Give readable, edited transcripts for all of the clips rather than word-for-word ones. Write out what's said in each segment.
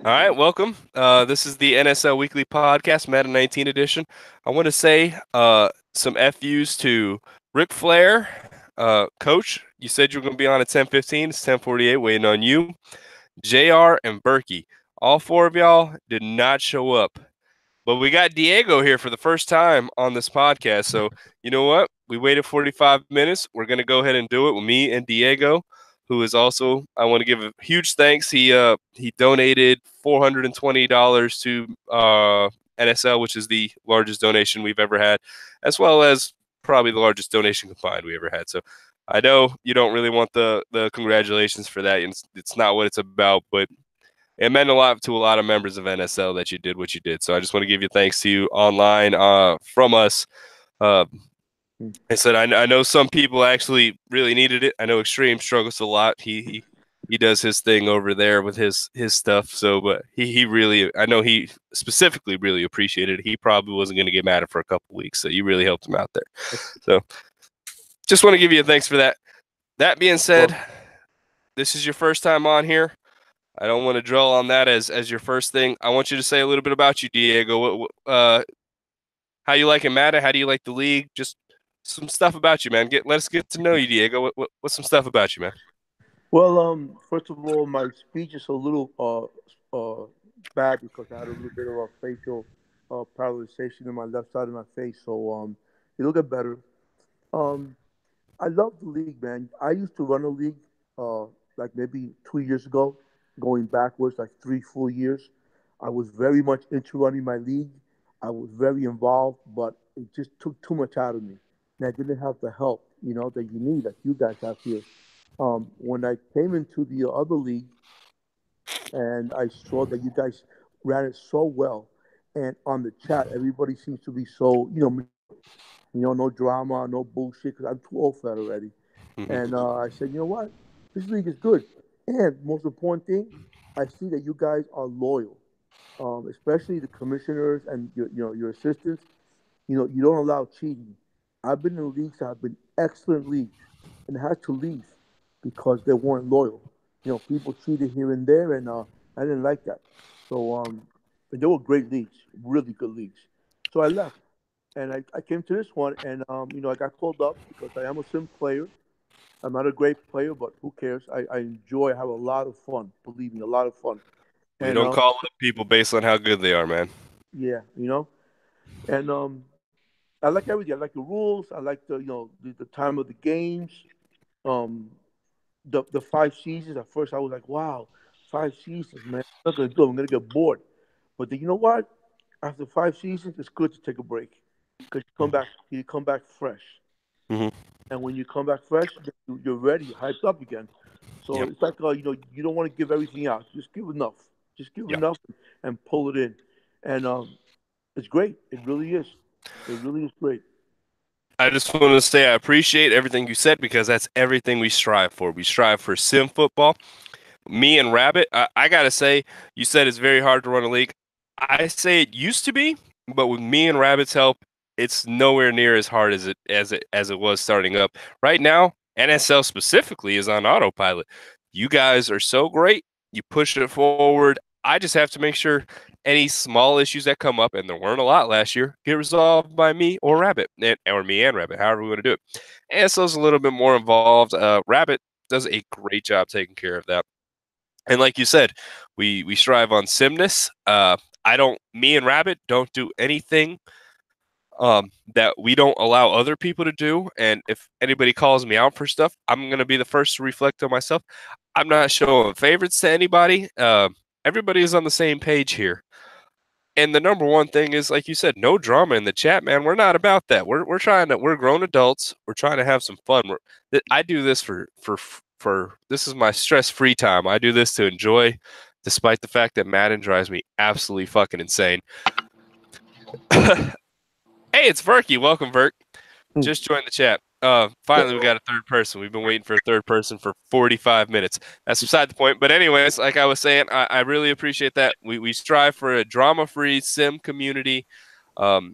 All right, welcome. This is the NSL Weekly Podcast Madden 19 edition. I want to say some FUs to Ric Flair. Coach, you said you were going to be on at 10:15. It's 10:48, waiting on you. JR and Berkey. All four of y'all did not show up. But we got Diego here for the first time on this podcast. So, you know what? We waited 45 minutes. We're going to go ahead and do it with me and Diego, who is also, I want to give a huge thanks. He donated $420 to NSL, which is the largest donation we've ever had, as well as probably the largest donation combined we ever had. So I know you don't really want the congratulations for that. It's not what it's about, but it meant a lot to a lot of members of NSL that you did what you did. So I just want to give you thanks to you online from us. I said I know some people actually really needed it. I know Extreme struggles a lot. He does his thing over there with his stuff. So, but he really, I know he specifically really appreciated it. He probably wasn't going to get mad at it for a couple weeks. So you really helped him out there. So just want to give you a thanks for that. That being said, this is your first time on here. I don't want to dwell on that as your first thing. I want you to say a little bit about you, Diego. How you like Madden? How do you like the league? Just some stuff about you, man. Let us get to know you, Diego. What's some stuff about you, man? Well, first of all, my speech is a little bad because I had a little bit of a facial paralyzation in my left side of my face. So it'll get better. Um, I love the league, man. I used to run a league like maybe 2 years ago, going backwards like 3 full years. I was very much into running my league. I was very involved, but it just took too much out of me, and I didn't have the help, that you need, like you guys have here. When I came into the other league and I saw that you guys ran it so well, and on the chat, everybody seems to be so, no drama, no bullshit, because I'm too old for that already. And I said, you know what? This league is good. And most important thing, I see that you guys are loyal, especially the commissioners and your assistants. You don't allow cheating. I've been in leagues that have been excellent leagues and had to leave because they weren't loyal. People cheated here and there, and I didn't like that. So but they were great leagues, really good leagues. So I left, and I came to this one, and I got called up because I am a sim player. I'm not a great player, but who cares? I enjoy. I have a lot of fun. Believe me, a lot of fun. We And don't call up people based on how good they are, man. yeah, and I like everything. I like the rules. I like the time of the games. Um, the 5 seasons. At first, I was like, wow, 5 seasons, man. I'm not gonna do it. I'm gonna get bored. But then you know what? After 5 seasons, it's good to take a break because you come back fresh. Mm-hmm. And when you come back fresh, you're ready, you're hyped up again. So Yep. it's like you don't want to give everything out. Just give enough. Just give Yep. enough and pull it in. And it's great. It really is. It really is great. I just want to say I appreciate everything you said because that's everything we strive for. We strive for sim football. Me and Rabbit, I gotta say, you said it's very hard to run a league. I say it used to be, but with me and Rabbit's help, it's nowhere near as hard as it was starting up. Right now, NSL specifically is on autopilot. You guys are so great. You push it forward. I just have to make sure any small issues that come up, and there weren't a lot last year, get resolved by me or Rabbit, or me and Rabbit, however we want to do it. NSL's a little bit more involved. Rabbit does a great job taking care of that. And like you said, we strive on simness. Me and Rabbit don't do anything that we don't allow other people to do. And if anybody calls me out for stuff, I'm gonna be the first to reflect on myself. I'm not showing favorites to anybody. Everybody is on the same page here. And the number one thing is, like you said, no drama in the chat, man. We're not about that. We're grown adults. We're trying to have some fun. I do this for this is my stress free time. I do this to enjoy, despite the fact that Madden drives me absolutely fucking insane. Hey, it's Verky. Welcome, Verk. Just joined the chat. Finally, we got a third person. We've been waiting for a third person for 45 minutes. That's beside the point. But anyways, like I was saying, I really appreciate that. We strive for a drama-free sim community. Um,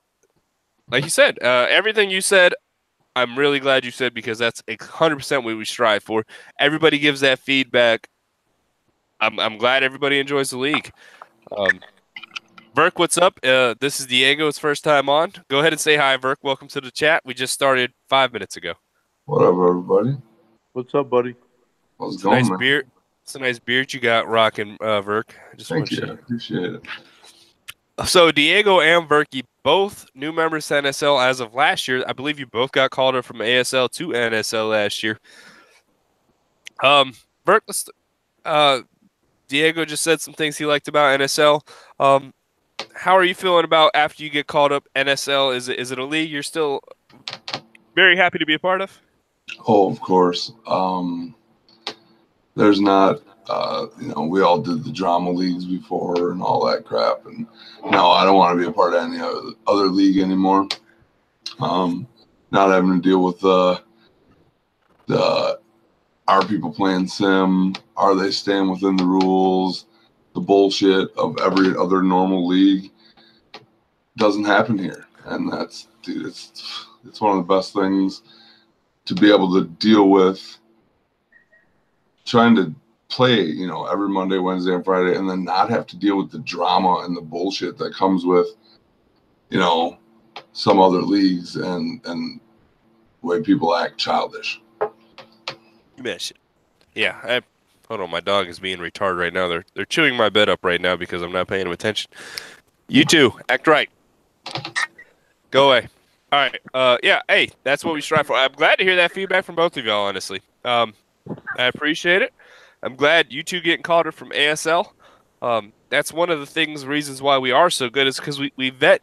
like you said, everything you said, I'm really glad you said because that's 100% what we strive for. Everybody gives that feedback. I'm glad everybody enjoys the league. Verk, what's up? This is Diego. It's first time on. Go ahead and say hi, Verk. Welcome to the chat. We just started 5 minutes ago. What up, everybody? What's up, buddy? How's it It's a going, nice man? beard. It's a nice beard you got rocking, Verk. Thank you. I appreciate it. So Diego and Verky, both new members to NSL as of last year. I believe you both got called up from ASL to NSL last year. Verk, Diego just said some things he liked about NSL. How are you feeling about after you get called up NSL? Is it a league you're still very happy to be a part of? Oh, of course. There's not, we all did the drama leagues before and all that crap. And no, I don't want to be a part of any other league anymore. Not having to deal with are people playing sim? Are they staying within the rules? The bullshit of every other normal league doesn't happen here. And it's one of the best things to be able to deal with trying to play, every Monday, Wednesday, and Friday, and then not have to deal with the drama and the bullshit that comes with, some other leagues and the way people act childish. You mentioned. Yeah, hold on, my dog is being retarded right now. They're chewing my bed up right now because I'm not paying them attention. You too, act right. Go away. All right. Yeah. Hey, that's what we strive for. I'm glad to hear that feedback from both of y'all. Honestly, I appreciate it. I'm glad you two getting called up from ASL. That's one of the reasons why we are so good is because we vet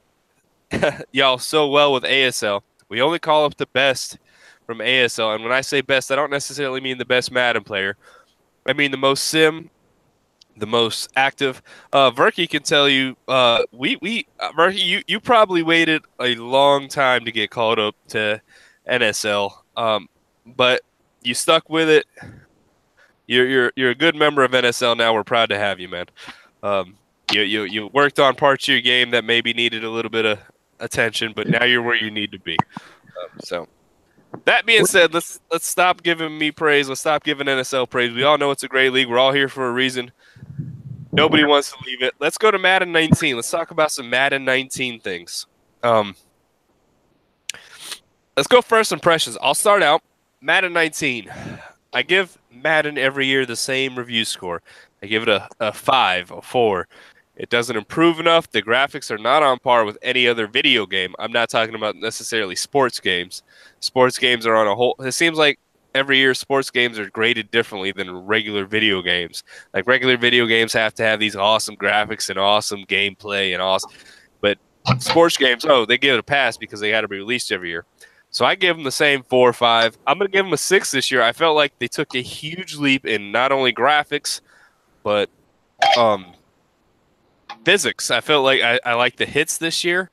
y'all so well with ASL. We only call up the best from ASL, and when I say best, I don't necessarily mean the best Madden player. I mean the most sim, the most active. Verky can tell you, Verky, you probably waited a long time to get called up to NSL, but you stuck with it. You're a good member of NSL now. We're proud to have you, man. You worked on parts of your game that maybe needed a little bit of attention, but now you're where you need to be. So that being said, let's stop giving me praise. Let's stop giving NSL praise. We all know it's a great league. We're all here for a reason. Nobody wants to leave it. Let's go to Madden 19. Let's talk about some Madden 19 things. Let's go first impressions. I'll start out. Madden 19. I give Madden every year the same review score. I give it a 5, a 4. It doesn't improve enough. The graphics are not on par with any other video game. I'm not talking about necessarily sports games. Sports games are on a whole. It seems like every year sports games are graded differently than regular video games. Like regular video games have to have these awesome graphics and awesome gameplay and awesome. But sports games, they give it a pass because they got to be released every year. So I give them the same 4 or 5. I'm going to give them a 6 this year. I felt like they took a huge leap in not only graphics, but physics. I felt like I like the hits this year.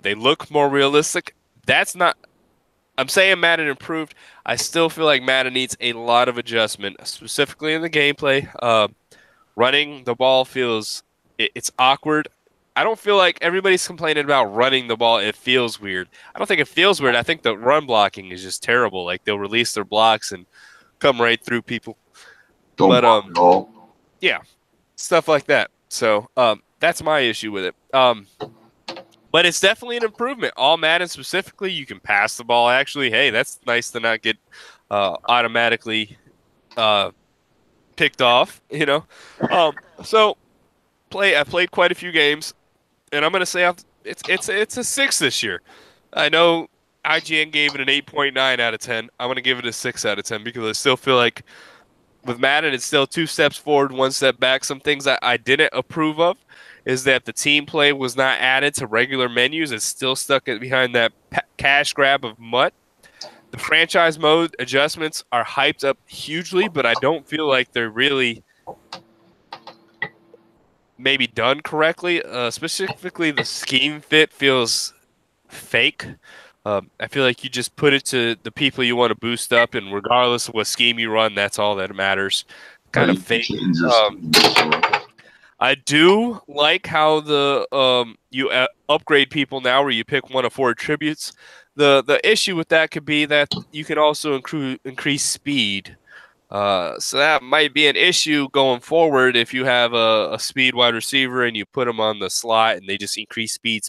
They look more realistic. I'm saying Madden improved. I still feel like Madden needs a lot of adjustment, specifically in the gameplay. Running the ball it's awkward. I don't feel like everybody's complaining about running the ball. It feels weird. I don't think it feels weird. I think the run blocking is just terrible. Like they'll release their blocks and come right through people. Don't block at all. Yeah, stuff like that. So that's my issue with it. But it's definitely an improvement. All Madden specifically, you can pass the ball. Actually, hey, that's nice to not get automatically picked off. So I played quite a few games, and I'm gonna say it's a 6 this year. I know IGN gave it an 8.9 out of 10. I'm gonna give it a 6 out of 10 because I still feel like with Madden, it's still 2 steps forward, 1 step back. Some things I didn't approve of is that the team play was not added to regular menus. It's still stuck behind that cash grab of MUT. The franchise mode adjustments are hyped up hugely, but I don't feel like they're really maybe done correctly. Specifically, the scheme fit feels fake. I feel like you just put it to the people you want to boost up, and regardless of what scheme you run, that's all that matters. Kind of fake. I do like how you upgrade people now, where you pick 1 of 4 attributes. The issue with that could be that you can also increase speed. So that might be an issue going forward if you have a speed wide receiver and you put them on the slot and they just increase speed.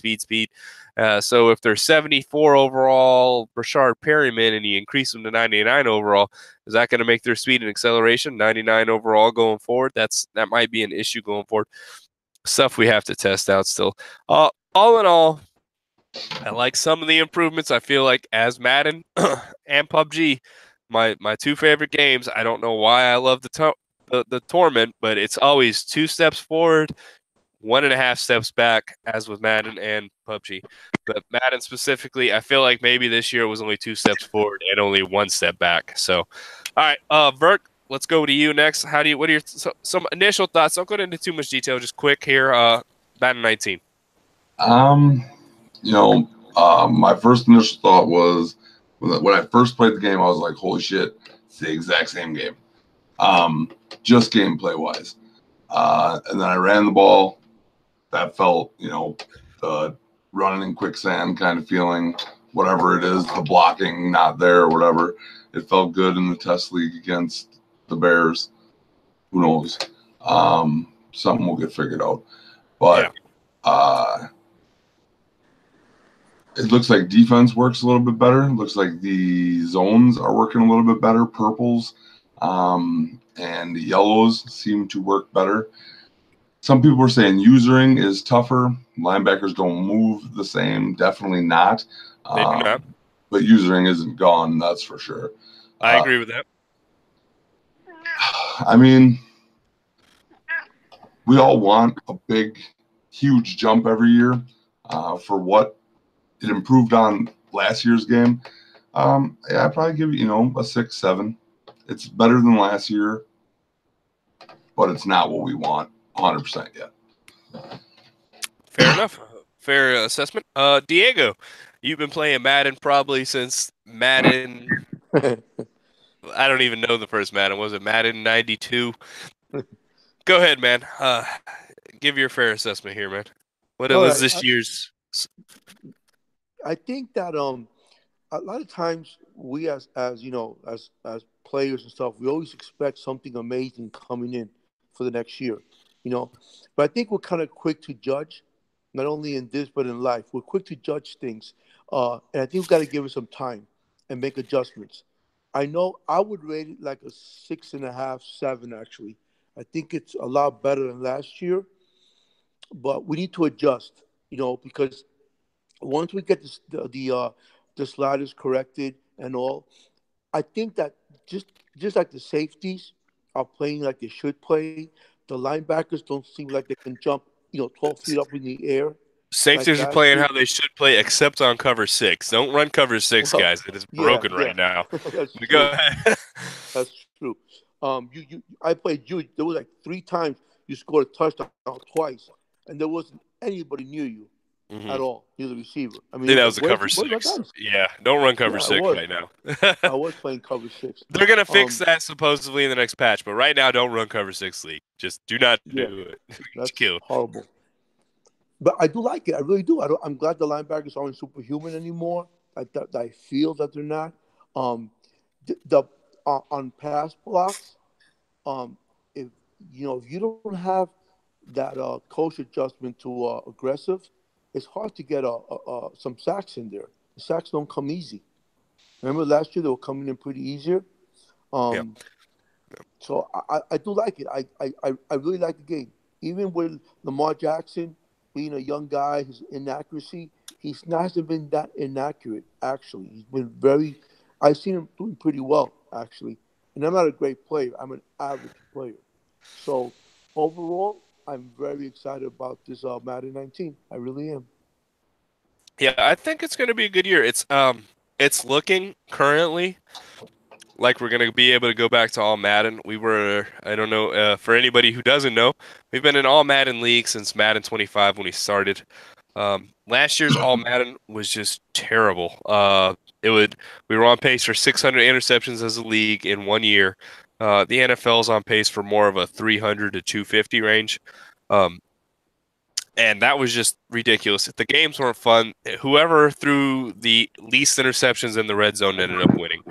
So if they're 74 overall Rashard Perryman and you increase them to 99 overall, is that going to make their speed and acceleration 99 overall going forward? That might be an issue going forward. Stuff we have to test out still. All in all, I like some of the improvements. I feel like as Madden and PUBG, my two favorite games. I don't know why I love the tournament, but it's always 2 steps forward, 1.5 steps back, as with Madden and PUBG. But Madden specifically, I feel like maybe this year it was only 2 steps forward and only 1 step back. So, all right, Vert, let's go to you next. What are your some initial thoughts? Don't go into too much detail, just quick here. Madden 19. My first initial thought was when I first played the game, I was like, holy shit, it's the exact same game. Just gameplay wise. And then I ran the ball. That felt, the running in quicksand kind of feeling, whatever it is, the blocking not there or whatever. It felt good in the test league against the Bears. Who knows? Something will get figured out. But it looks like defense works a little bit better. It looks like the zones are working a little bit better. Purples and the yellows seem to work better. Some people were saying usering is tougher. Linebackers don't move the same. Definitely not. They do not. But usering isn't gone, that's for sure. I agree with that. I mean, we all want a big, huge jump every year for what it improved on last year's game. I'd probably give it, a 6, 7. It's better than last year, but it's not what we want 100% yet. Fair enough. Fair assessment. Diego, you've been playing Madden probably since Madden. I don't even know the first Madden. Was it Madden 92? Go ahead, man. Give your fair assessment here, man. What was this year's? I think that a lot of times we as players and stuff, we always expect something amazing coming in for the next year, But I think we're kind of quick to judge, not only in this but in life. We're quick to judge things, and I think we've got to give it some time and make adjustments. I know I would rate it like a 6.5, 7 actually. I think it's a lot better than last year, but we need to adjust, because once we get the sliders corrected and all, I think that just like the safeties are playing like they should play, the linebackers don't seem like they can jump, 12 feet up in the air. Safeties are playing how they should play, except on cover 6. Don't run cover 6, guys. It is broken right now. Go ahead. That's true. I played you. There was like 3 times you scored a touchdown twice, and there wasn't anybody near you at all. You're the receiver. I think that was a cover 6. Yeah, don't run cover 6 right now. I was playing cover 6. They're gonna fix that supposedly in the next patch, but right now, don't run cover 6 league. Just do not do it. That's horrible. But I do like it. I really do. I'm glad the linebackers aren't superhuman anymore. I feel that they're not. On pass blocks, if you don't have that coach adjustment to aggressive, it's hard to get some sacks in there. The sacks don't come easy. Remember last year they were coming in pretty easier. So I do like it. I really like the game. Even with Lamar Jackson being a young guy, his inaccuracy, he hasn't been that inaccurate, actually. He's been I've seen him doing pretty well, actually. And I'm not a great player. I'm an average player. So, overall, I'm very excited about this Madden 19. I really am. Yeah, I think it's going to be a good year. It's looking currently like we're going to be able to go back to all Madden. I don't know, for anybody who doesn't know, we've been in all Madden league since Madden 25 when we started. Last year's all Madden was just terrible. We were on pace for 600 interceptions as a league in 1 year. The NFL's on pace for more of a 300 to 250 range. And that was just ridiculous. The games weren't fun. Whoever threw the least interceptions in the red zone ended up winning.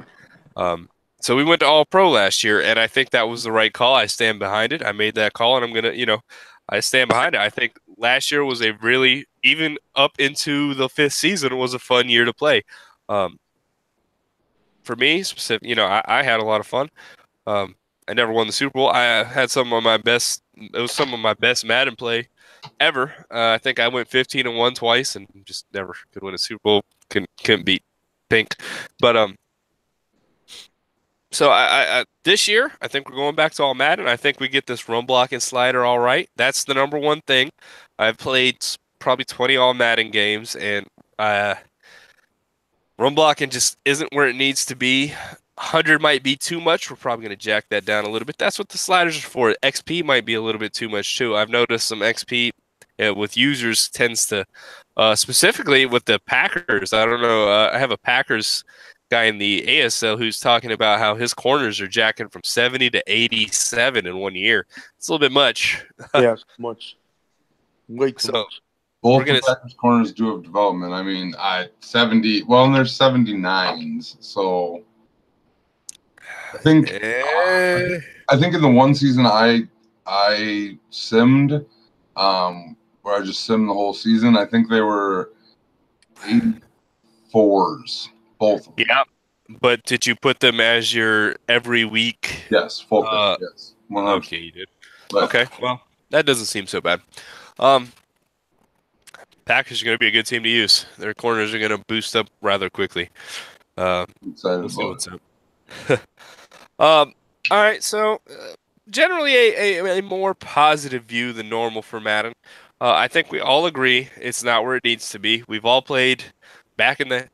So we went to All Pro last year, and I think that was the right call. I stand behind it. I made that call, and I'm gonna, I stand behind it. I think last year was a really, even up into the fifth season, it was a fun year to play. Um, for me, specific, I had a lot of fun. I never won the Super Bowl. I had some of my best. It was some of my best Madden play ever. I think I went 15-1 twice, and just never could win a Super Bowl. Couldn't beat Pink, but So this year, I think we're going back to all Madden. I think we get this run blocking slider all right. That's the number one thing. I've played probably 20 all Madden games, and run blocking just isn't where it needs to be. 100 might be too much. We're probably going to jack that down a little bit. That's what the sliders are for. XP might be a little bit too much too. I've noticed some XP with users tends to, specifically with the Packers. I don't know. I have a Packers guy in the ASL who's talking about how his corners are jacking from 70 to 87 in 1 year. It's a little bit much. Yeah, it's much. Way too much. Both the Packers corners do have development. I mean, 70. Well, and there's 79s. So I think in the one season I simmed, where I just simmed the whole season. I think they were 84s, both of them. Yeah, but did you put them as your every week? Yes, focus. Yes, 100%. Okay, you did. Okay, well, that doesn't seem so bad. Packers are going to be a good team to use. Their corners are going to boost up rather quickly. We'll see what's up. All right, so generally a more positive view than normal for Madden. I think we all agree it's not where it needs to be. We've all played back in the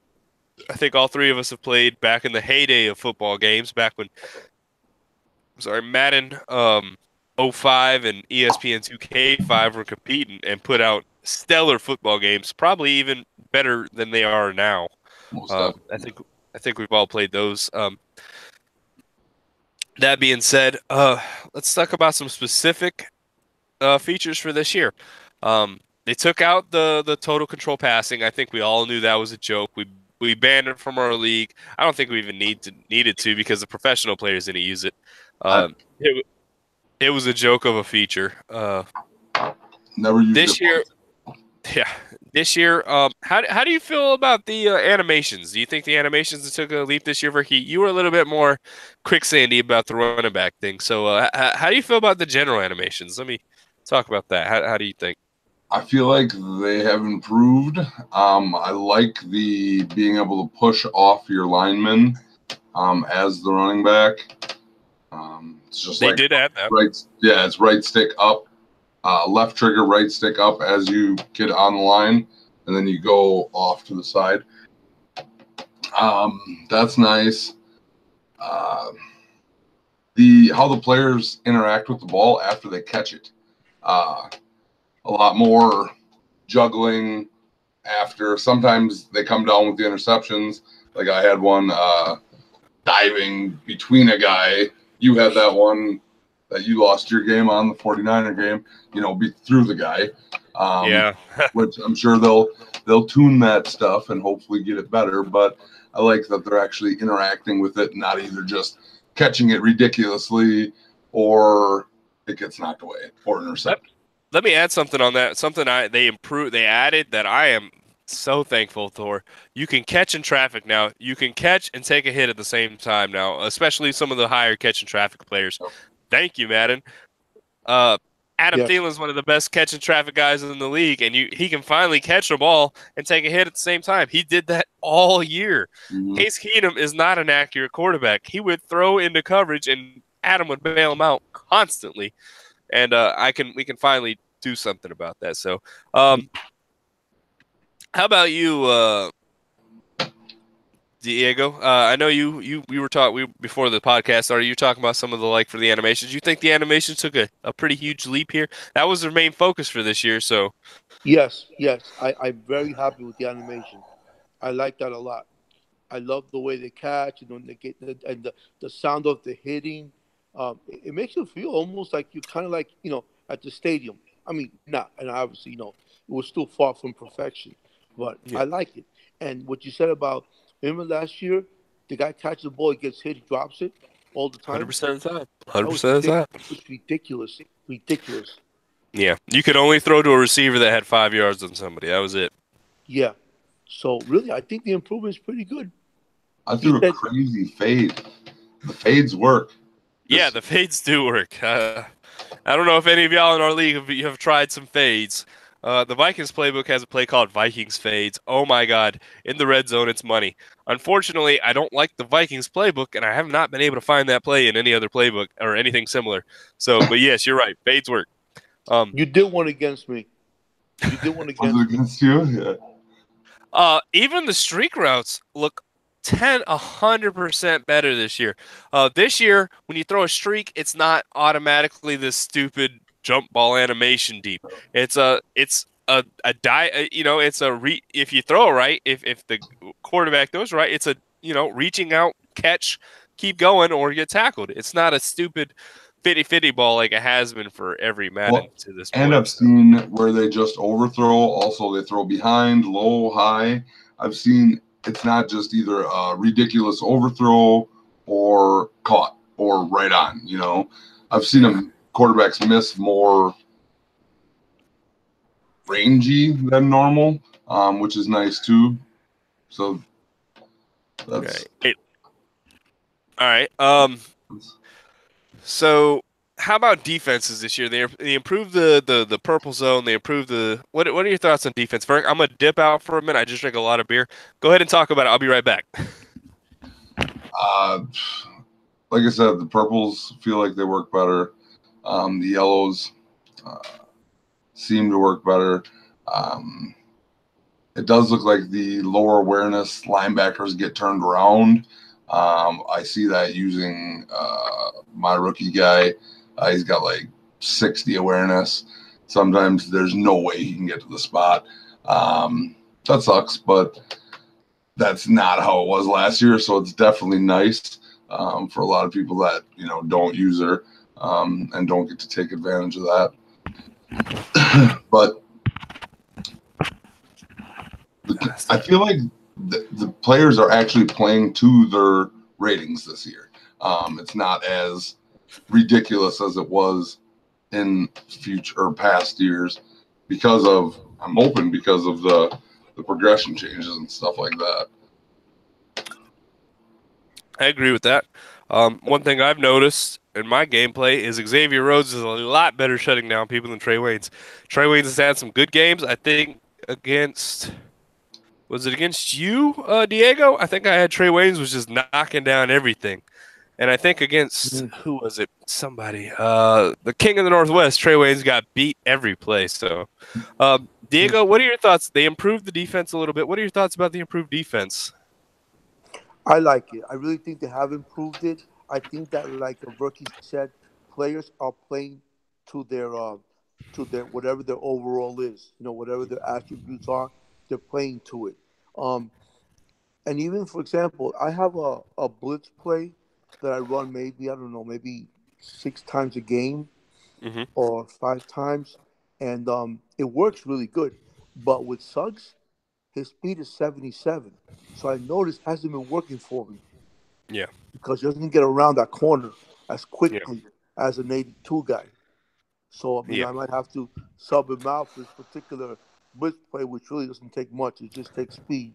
I think all three of us have played back in the heyday of football games, back when Madden 05 and ESPN 2K5 were competing and put out stellar football games, probably even better than they are now. I think we've all played those. That being said, let's talk about some specific features for this year. They took out the total control passing. I think we all knew that was a joke. We banned it from our league. I don't think we even needed to because the professional players didn't use it. It was a joke of a feature. Never used this year. Yeah, this year. How do you feel about the animations? Do you think the animations took a leap this year, Ricky? You were a little bit more quicksandy about the running back thing. So how do you feel about the general animations? Let me talk about that. How do you think? I feel like they have improved. I like the being able to push off your lineman as the running back. It's just they did add that. Right, yeah, it's right stick up, left trigger, right stick up as you get on the line, and then you go off to the side. That's nice. How the players interact with the ball after they catch it. A lot more juggling after. Sometimes they come down with the interceptions. Like I had one diving between a guy. You had that one that you lost your game on, the 49er game, through the guy. Yeah. Which I'm sure they'll tune that stuff and hopefully get it better. But I like that they're actually interacting with it, not either just catching it ridiculously or it gets knocked away or intercepted. Let me add something on that. Something they added that I am so thankful for. You can catch in traffic now. You can catch and take a hit at the same time now, especially some of the higher catch and traffic players. Thank you, Madden. Adam Thielen is one of the best catch and traffic guys in the league, and he can finally catch a ball and take a hit at the same time. He did that all year. Mm-hmm. Case Keenum is not an accurate quarterback. He would throw into coverage, and Adam would bail him out constantly. And we can finally do something about that. So, how about you, Diego? I know we were talking before the podcast started. You were talking about some of the for the animations. You think the animations took a pretty huge leap here? That was their main focus for this year. So, yes, I'm very happy with the animation. I like that a lot. I love the way they catch and when they get the sound of the hitting. It makes you feel almost like you're kind of like, at the stadium. I mean, not, and obviously, it was still far from perfection, but I like it. And what you said about, remember last year, the guy catches the ball, he gets hit, he drops it all the time. 100% of the time. That 100% of the time. was ridiculous. Ridiculous. Yeah, you could only throw to a receiver that had 5 yards on somebody. That was it. Yeah. So really, I think the improvement is pretty good. I threw a crazy fade. The fades work. Yeah, the fades do work. I don't know if any of y'all in our league have tried some fades. The Vikings playbook has a play called Vikings Fades. Oh my God. In the red zone, it's money. Unfortunately, I don't like the Vikings playbook, and I have not been able to find that play in any other playbook or anything similar. So, but yes, you're right. Fades work. You did one against me. You did one against you? Yeah. Even the streak routes look 100% better this year. This year, when you throw a streak, it's not automatically this stupid jump ball animation deep. It's a if you throw it right, if the quarterback throws right, it's a reaching out, catch, keep going, or get tackled. It's not a stupid 50-50 ball like it has been for every Madden to this point. And I've seen where they just overthrow. Also, they throw behind, low, high. I've seen it's not just either a ridiculous overthrow or caught or right on. I've seen them quarterbacks miss more rangy than normal, which is nice too. So that's okay. All right. So how about defenses this year? They improved the purple zone. They improved the what are your thoughts on defense, Frank? I'm gonna dip out for a minute. I just drank a lot of beer. Go ahead and talk about it. I'll be right back. Like I said, the purples feel like they work better. The yellows seem to work better. It does look like the lower awareness linebackers get turned around. I see that using my rookie guy. He's got like 60 awareness. Sometimes there's no way he can get to the spot. That sucks, but that's not how it was last year. So it's definitely nice for a lot of people that don't use her and don't get to take advantage of that. But I feel like the players are actually playing to their ratings this year. It's not as ridiculous as it was in future or past years because of the progression changes and stuff like that. I agree with that. One thing I've noticed in my gameplay is Xavier Rhodes is a lot better shutting down people than Trey Waynes. Trey Waynes has had some good games. I think was it against you, Diego? I think I had Trey Waynes was just knocking down everything. And I think against, who was it? Somebody. The King of the Northwest, Trey Waynes got beat every play. So, Diego, what are your thoughts? They improved the defense a little bit. What are your thoughts about the improved defense? I like it. I really think they have improved it. I think that, like Rookie said, players are playing to their whatever their overall is. Whatever their attributes are, they're playing to it. And even, for example, I have a blitz play that I run maybe 6 times a game or 5 times, and it works really good. But with Suggs, his speed is 77, so I noticed it hasn't been working for me. Yeah, because he doesn't get around that corner as quickly as an 82 guy. So I might have to sub him out for this particular blitz play, which really doesn't take much. It just takes speed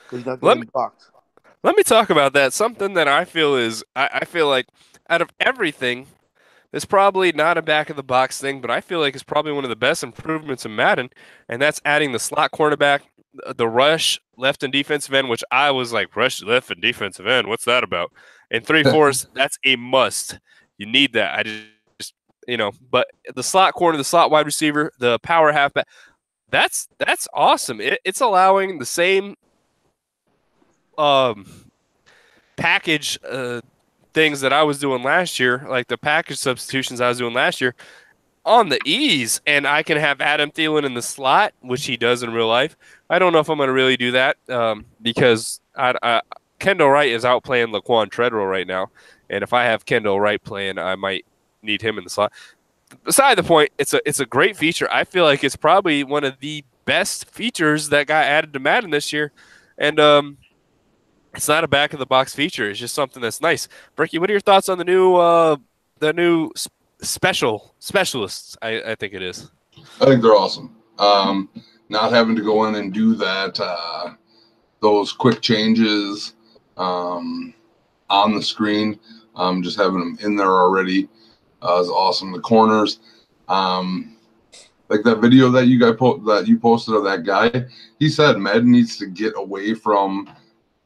because he's not getting blocked. Let me talk about that. Something that I feel is I feel like out of everything, it's probably not a back-of-the-box thing, but I feel like it's probably one of the best improvements in Madden, and that's adding the slot cornerback, the rush left and defensive end, which I was like, rush left and defensive end, what's that about? And 3-4s, that's a must. You need that. I just but the slot corner, the slot wide receiver, the power halfback, that's awesome. It's allowing the same package things that I was doing last year, like the package substitutions I was doing last year, on the ease, and I can have Adam Thielen in the slot, which he does in real life. I don't know if I'm going to really do that because Kendall Wright is out playing Laquan Treadwell right now, and if I have Kendall Wright playing, I might need him in the slot. Beside the point, it's a great feature. I feel like it's probably one of the best features that got added to Madden this year, and it's not a back of the box feature. It's just something that's nice. Ricky, what are your thoughts on the new specialists? I think it is. I think they're awesome. Not having to go in and do that, those quick changes on the screen, just having them in there already is awesome. The corners, like that video that you posted of that guy, he said Madden needs to get away from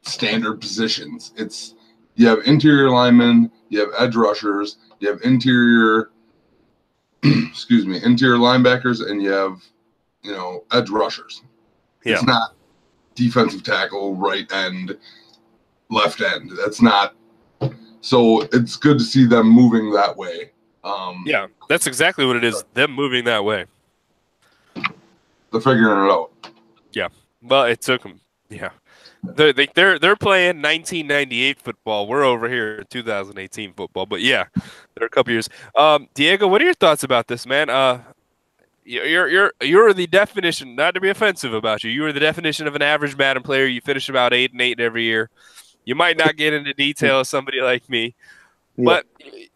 standard positions. You have interior linemen, you have edge rushers, you have interior linebackers, and you have edge rushers. Yeah. It's not defensive tackle, right end, left end. That's not. So it's good to see them moving that way. Yeah, that's exactly what it is. Them moving that way. They're figuring it out. Yeah. Well, it took them. Yeah. They're playing 1998 football. We're over here in 2018 football. But yeah, they're a couple years. Diego, what are your thoughts about this, man? You're the definition. Not to be offensive about you. You are the definition of an average Madden player. You finish about 8-8 every year. You might not get into detail as somebody like me, but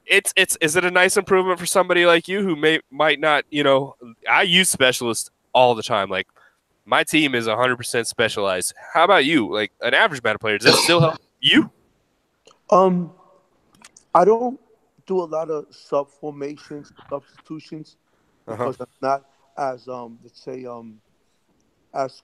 is it a nice improvement for somebody like you who might not? I use specialists all the time. Like my team is 100% specialized. How about you? Like an average Madden player, does that still help you? I don't do a lot of sub formations, substitutions, because I'm not as let's say as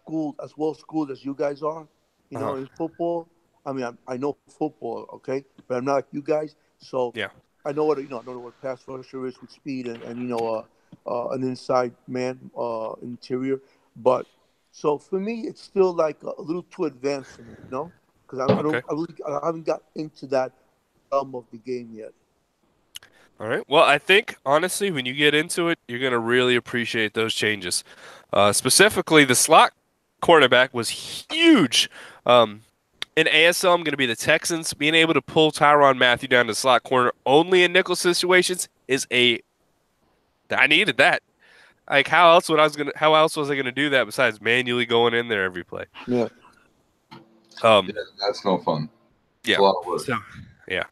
well schooled as you guys are. In football. I mean, I know football, okay, but I'm not like you guys. So Yeah. I know what I know what pass rusher is with speed and an inside man interior. But so for me, it's still like a little too advanced for me, because I haven't got into that realm of the game yet. All right. Well, I think honestly, when you get into it, you're gonna really appreciate those changes. Specifically, the slot cornerback was huge. In ASL, I'm going to be the Texans. Being able to pull Tyrann Mathieu down to slot corner only in nickel situations I needed that. Like how else was I gonna do that besides manually going in there every play? Yeah. That's no fun. Yeah. It's a lot of work. So, yeah.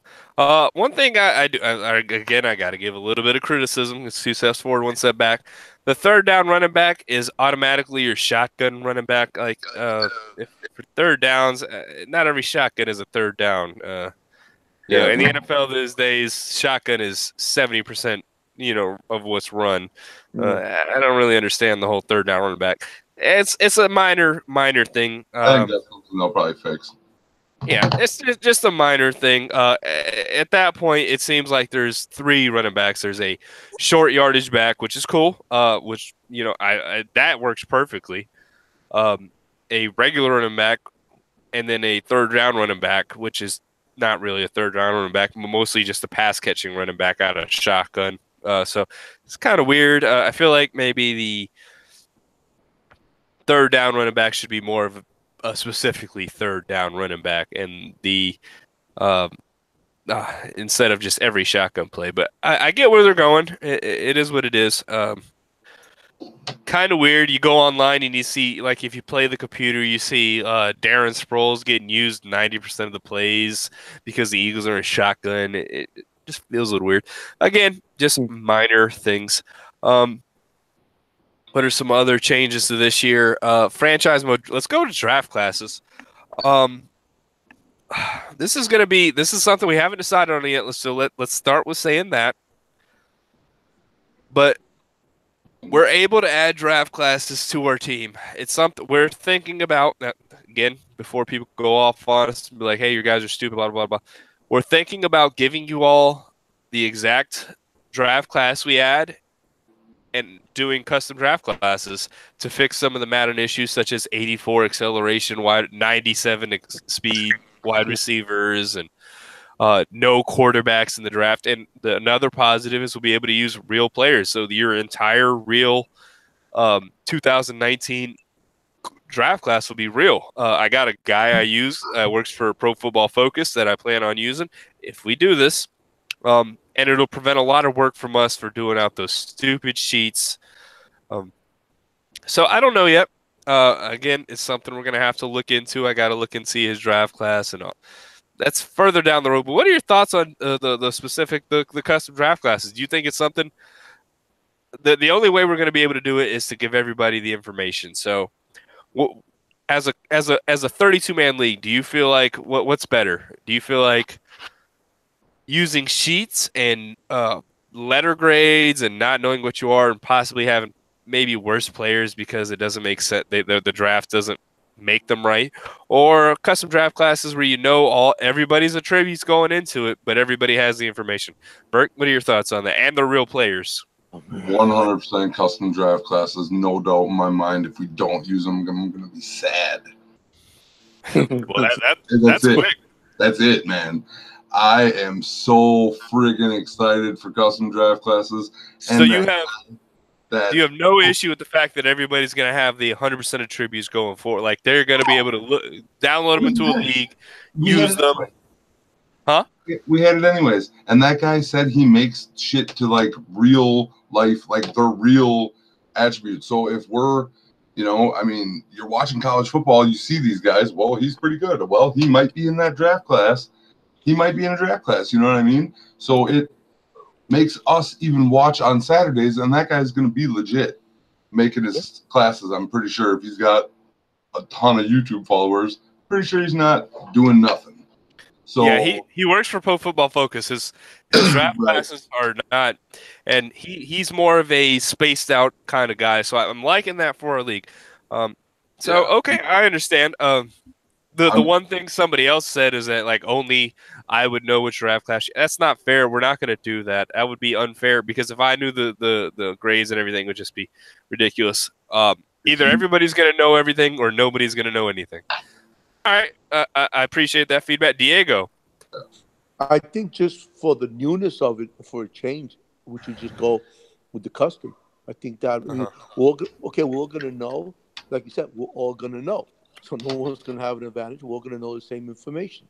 One thing I do again, I got to give a little bit of criticism. It's 2 steps forward, 1 step back. The third down running back is automatically your shotgun running back. Like if for third downs, not every shotgun is a third down. In the NFL these days, shotgun is 70%. Of what's run. I don't really understand the whole third down running back. It's a minor thing. I think that's something they'll probably fix. Yeah, it's just a minor thing. At that point, it seems like there's 3 running backs. There's a short yardage back, which is cool. Which I that works perfectly. A regular running back, and then a third down running back, which is not really a third down running back, but mostly just a pass catching running back out of shotgun. So it's kind of weird. I feel like maybe the third down running back should be more of a specifically third down running back, and the instead of just every shotgun play. But I get where they're going. It is what it is. Kind of weird. You go online and you see, like, if you play the computer, you see Darren Sproles getting used 90% of the plays because the Eagles are in shotgun. It just feels a little weird. Again, just minor things. What are some other changes to this year? Franchise mode. Let's go to draft classes. This is something we haven't decided on yet. Let's start with saying that. But we're able to add draft classes to our team. It's something we're thinking about. Again, before people go off on us and be like, "Hey, you guys are stupid," blah blah blah. We're thinking about giving you all the exact draft class we add, and doing custom draft classes to fix some of the Madden issues, such as 84 acceleration, 97 speed wide receivers, and no quarterbacks in the draft. And another positive is we'll be able to use real players. So your entire real 2019 draft class will be real. I got a guy I use works for Pro Football Focus that I plan on using if we do this. And it'll prevent a lot of work from us for doing out those stupid sheets. So I don't know yet. Again, it's something we're gonna have to look into. I got to look and see his draft class and all. That's further down the road. But what are your thoughts on the specific the custom draft classes? Do you think it's something? The only way we're going to be able to do it is to give everybody the information. So, as a 32-man league, do you feel like what's better? Do you feel like using sheets and letter grades and not knowing what you are and possibly having maybe worse players because it doesn't make sense? The draft doesn't make them right, or custom draft classes where you know everybody's attributes going into it, but everybody has the information. Bert, what are your thoughts on that? And the real players. 100% custom draft classes, no doubt in my mind. If we don't use them, I'm going to be sad. Well, that's it. Quick. That's it, man. I am so friggin' excited for custom draft classes. So you have no issue with the fact that everybody's going to have the 100% attributes going forward. Like they're going to be able to download them into a league, use them. Huh? We had it anyways. And that guy said he makes shit to like real life, like the real attributes. So if we're, I mean, you're watching college football, you see these guys. Well, he's pretty good. Well, he might be in that draft class. He might be in a draft class. You know what I mean? So it makes us even watch on Saturdays, and that guy's going to be legit making his classes. I'm pretty sure if he's got a ton of YouTube followers, pretty sure he's not doing nothing. So yeah, he works for Pro Football Focus. His draft right. classes are not, and he's more of a spaced out kind of guy. So I'm liking that for our league. Okay, I understand. The one thing somebody else said is that like only I would know which draft class. That's not fair. We're not going to do that. That would be unfair because if I knew the grades and everything, it would just be ridiculous. Either everybody's going to know everything or nobody's going to know anything. All right, I appreciate that feedback, Diego. I think just for the newness of it, for a change, we should just go with the custom. I think that we're all going to know. Like you said, we're all going to know. So no one's going to have an advantage. We're going to know the same information.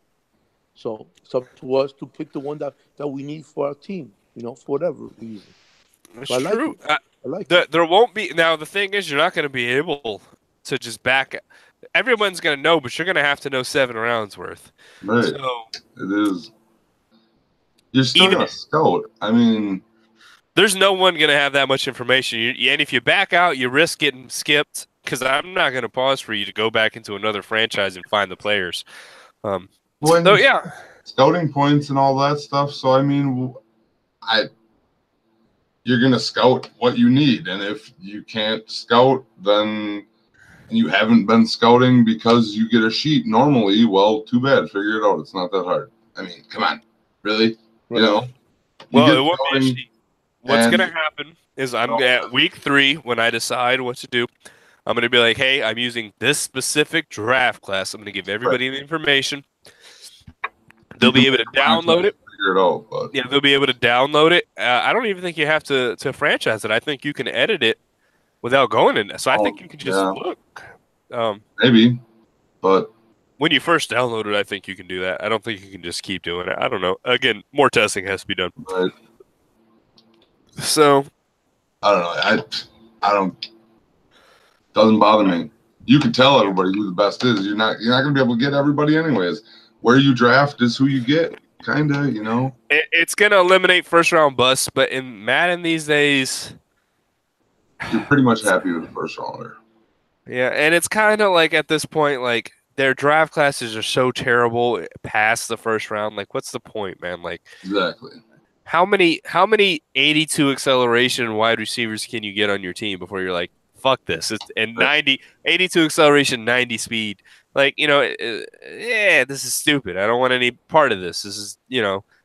So it's up to us to pick the one that we need for our team, for whatever reason. That's true. I like it. There won't be. Now, the thing is, you're not going to be able to just back it. Everyone's going to know, but you're going to have to know 7 rounds worth. Right. So, it is. You're still going to scout. I mean, there's no one going to have that much information. And if you back out, you risk getting skipped because I'm not going to pause for you to go back into another franchise and find the players. Scouting points and all that stuff. So, I mean, you're going to scout what you need. And if you can't scout, then you haven't been scouting because you get a sheet normally, well, too bad. Figure it out. It's not that hard. I mean, come on. Really? Right. Well, it won't be a sheet. What's going to happen is I'm at week 3 when I decide what to do. I'm going to be like, hey, I'm using this specific draft class. I'm going to give everybody the information. They'll be able to download it. Figure it out. But. Yeah, they'll be able to download it. I don't even think you have to franchise it. I think you can edit it without going in there. So I think you can just look. Maybe, but when you first download it, I think you can do that. I don't think you can just keep doing it. I don't know. Again, more testing has to be done. Right. So I don't know. I don't. Doesn't bother me. You can tell everybody who the best is. You're not going to be able to get everybody anyways. Where you draft is who you get. Kinda, It's going to eliminate first round busts, but in Madden these days, you're pretty much happy with the first rounder. Yeah, and it's kind of like at this point, like their draft classes are so terrible past the first round. Like, what's the point, man? Like, exactly. How many 82 acceleration wide receivers can you get on your team before you're like, fuck this? And 82 acceleration, 90 speed. Like, this is stupid. I don't want any part of this. This is,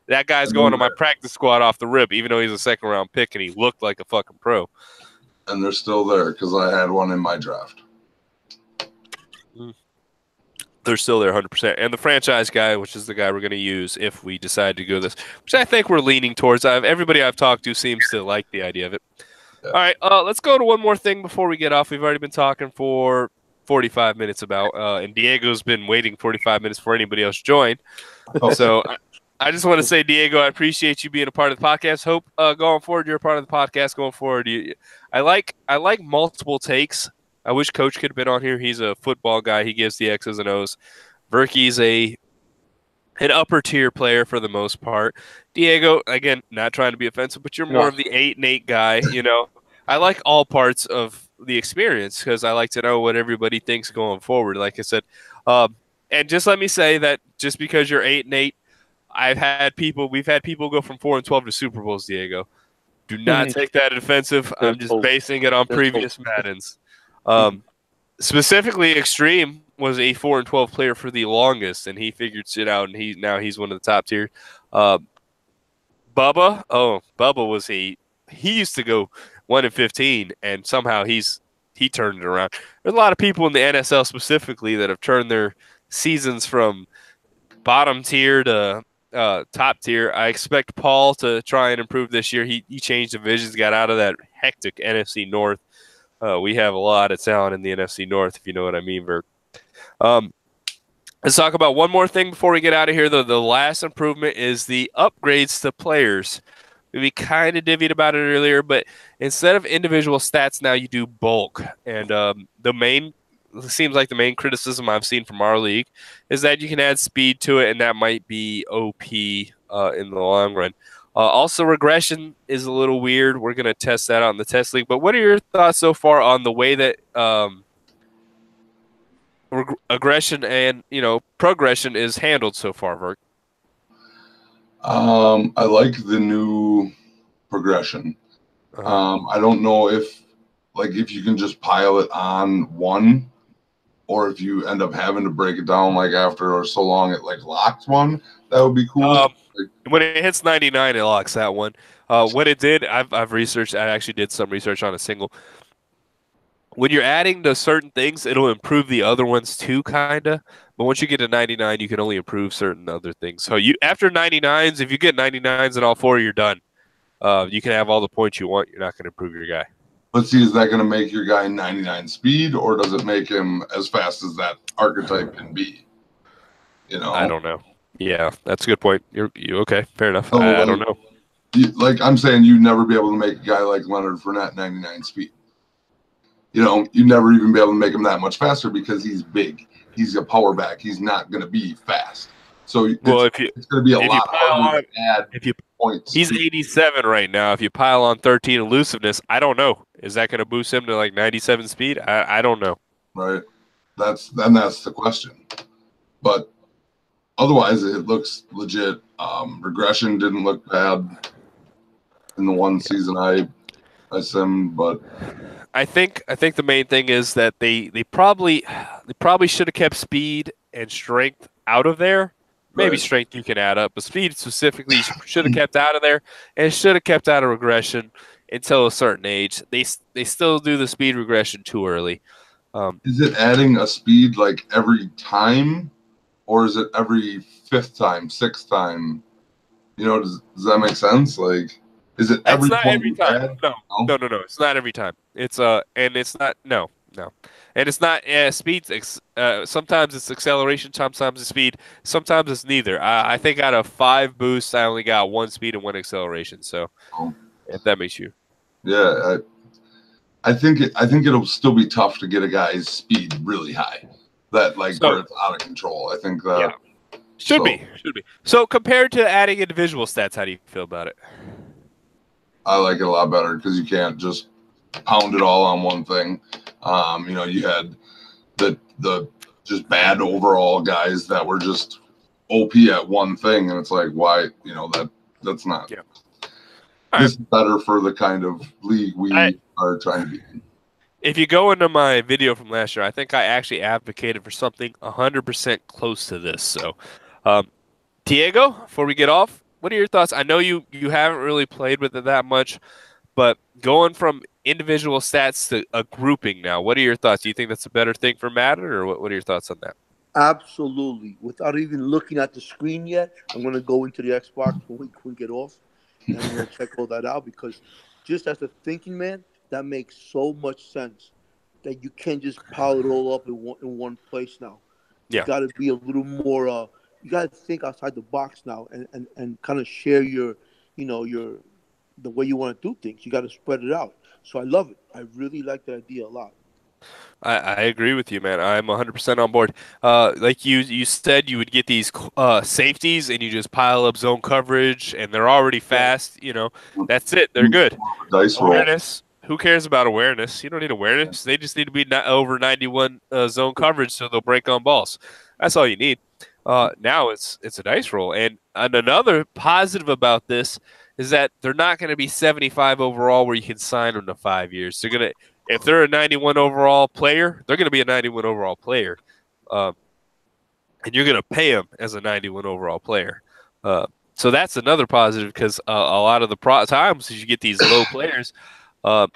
that guy's going to my practice squad off the rip, even though he's a second round pick and he looked like a fucking pro. And they're still there because I had one in my draft. They're still there 100%. And the franchise guy, which is the guy we're going to use if we decide to go this, which I think we're leaning towards. Everybody I've talked to seems to like the idea of it. Yeah. All right, let's go to one more thing before we get off. We've already been talking for 45 minutes about, and Diego's been waiting 45 minutes for anybody else to join. So I just want to say, Diego, I appreciate you being a part of the podcast. Hope going forward you're a part of the podcast going forward. I like multiple takes. I wish Coach could have been on here. He's a football guy. He gives the X's and O's. Verkey's an upper tier player for the most part. Diego, again, not trying to be offensive, but you're more No. of the 8-8 guy. I like all parts of the experience because I like to know what everybody thinks going forward. Like I said, and just let me say that just because you're 8-8, we've had people go from 4-12 to Super Bowls. Diego, do not take that offensive. I'm just basing it on previous Maddens. Specifically, Extreme was a 4-12 player for the longest, and he figured it out, and he's one of the top tier. Bubba was he used to go 1-15, and somehow he turned it around. There's a lot of people in the NSL specifically that have turned their seasons from bottom tier to top tier. I expect Paul to try and improve this year. He changed divisions, got out of that hectic NFC North. We have a lot of talent in the NFC North, if you know what I mean, Verk. Let's talk about one more thing before we get out of here. The last improvement is the upgrades to players. We kind of divvied about it earlier, but instead of individual stats, now you do bulk. And it seems like the main criticism I've seen from our league is that you can add speed to it, and that might be OP in the long run. Also, regression is a little weird. We're going to test that out in the test league. But what are your thoughts so far on the way that aggression and progression is handled so far, Verk? I like the new progression. I don't know if you can just pile it on one, or if you end up having to break it down like after so long it locks one. That would be cool. When it hits 99, it locks that one. What it did, I've researched. I actually did some research on a single. When you're adding to certain things, it'll improve the other ones too, kinda. But once you get to 99, you can only improve certain other things. So after 99s, if you get 99s in all four, you're done. You can have all the points you want. You're not going to improve your guy. Let's see, is that going to make your guy 99 speed, or does it make him as fast as that archetype can be? I don't know. Yeah, that's a good point. You okay? Fair enough. So, I don't know. I'm saying, you'd never be able to make a guy like Leonard Fournette 99 speed. You'd never even be able to make him that much faster because he's big. He's a power back. He's not going to be fast. So it's going to be a lot harder to add points. He's 87 right now. If you pile on 13 elusiveness, I don't know. Is that going to boost him to 97 speed? I don't know. Right. That's the question. But otherwise, it looks legit. Regression didn't look bad in the one season I simmed, but I think the main thing is that they probably should have kept speed and strength out of there. Maybe strength you can add up, but speed specifically should have kept out of there, and should have kept out of regression until a certain age. They still do the speed regression too early. Is it adding a speed every time, or is it every fifth time, sixth time? Does that make sense? Is it every not every time? No. It's not every time. It's and it's not and it's not speed. Sometimes it's acceleration, sometimes it's speed, sometimes it's neither. I think out of 5 boosts, I only got 1 speed and 1 acceleration. So, if that makes you, yeah, I think it'll still be tough to get a guy's speed really high, where it's out of control. I think that should be. So compared to adding individual stats, how do you feel about it? I like it a lot better because you can't just pound it all on one thing. You had the just bad overall guys that were just OP at one thing, and it's why that's not. Yeah. This is better for the kind of league we are trying to be in. If you go into my video from last year, I think I actually advocated for something 100% close to this. So, Diego, before we get off, what are your thoughts? I know you haven't really played with it that much, but going from individual stats to a grouping now, what are your thoughts? Do you think that's a better thing for Madden, or what are your thoughts on that? Absolutely. Without even looking at the screen yet, I'm going to go into the Xbox when we get off, and I'm going to check all that out, because just as a thinking man, that makes so much sense that you can't just pile it all up in one place now. Yeah. You got to be a little more you got to think outside the box now, and kind of share the way you want to do things. You got to spread it out. So I love it. I really like the idea a lot. I agree with you, man. I'm 100% on board. Like you said, you would get these safeties, and you just pile up zone coverage, and they're already Right. fast. That's it. They're good. Dice roll. Awareness. Who cares about awareness? You don't need awareness. They just need to be over 91 zone coverage, so they'll break on balls. That's all you need. Now it's a dice roll, and another positive about this is that they're not going to be 75 overall, where you can sign them to 5 years. They're gonna If they're a 91 overall player, they're going to be a 91 overall player, and you're going to pay them as a 91 overall player. So that's another positive, because a lot of the times as you get these low players, I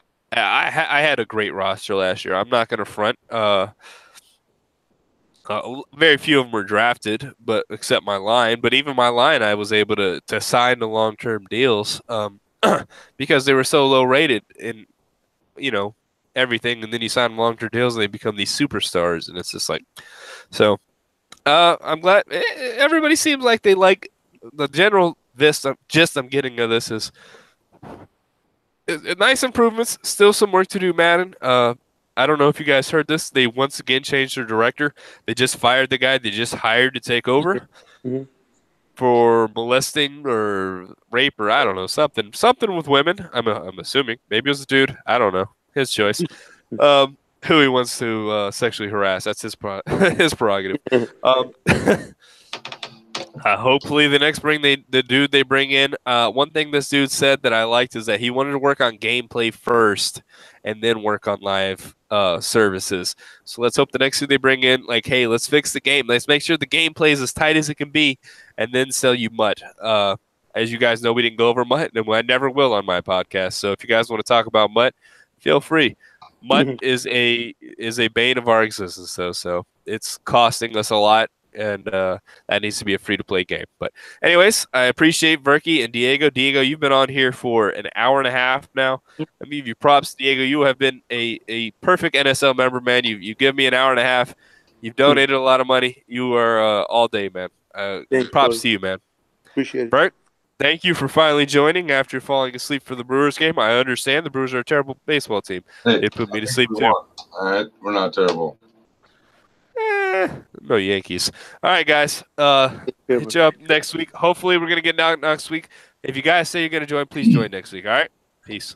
had a great roster last year. I'm not going to front. Very few of them were drafted, but except my line. But even my line, I was able to sign the long-term deals because they were so low rated in everything. And then you sign long-term deals, and they become these superstars, and it's just like so. I'm glad everybody seems like they like the general. I'm getting of this is nice improvements. Still some work to do, Madden. I don't know if you guys heard this. They once again changed their director. They just fired the guy they just hired to take over for molesting or rape, or I don't know, something with women. I'm assuming. Maybe it was a dude. I don't know. His choice. Who he wants to sexually harass. That's his his prerogative. Hopefully the next the dude they bring in. One thing this dude said that I liked is that he wanted to work on gameplay first and then work on live services. So let's hope the next dude they bring in, like, hey, let's fix the game. Let's make sure the gameplay is as tight as it can be, and then sell you MUT. As you guys know, we didn't go over MUT, and I never will on my podcast. So if you guys want to talk about MUT, feel free. MUT is a bane of our existence, though. So it's costing us a lot. And that needs to be a free-to-play game. But anyways, I appreciate Verky and Diego. Diego, you've been on here for an hour and a half now. Let me give you props, Diego. You have been a perfect NSL member, man. You give me an hour and a half. You've donated a lot of money. You are all day, man. Props to you, man. Appreciate it. Bert, thank you for finally joining after falling asleep for the Brewers game. I understand the Brewers are a terrible baseball team. Hey, they put me to sleep, too. All right, we're not terrible. No Yankees. All right, guys. Hit you up next week. Hopefully, we're going to get out next week. If you guys say you're going to join, please join next week. All right? Peace.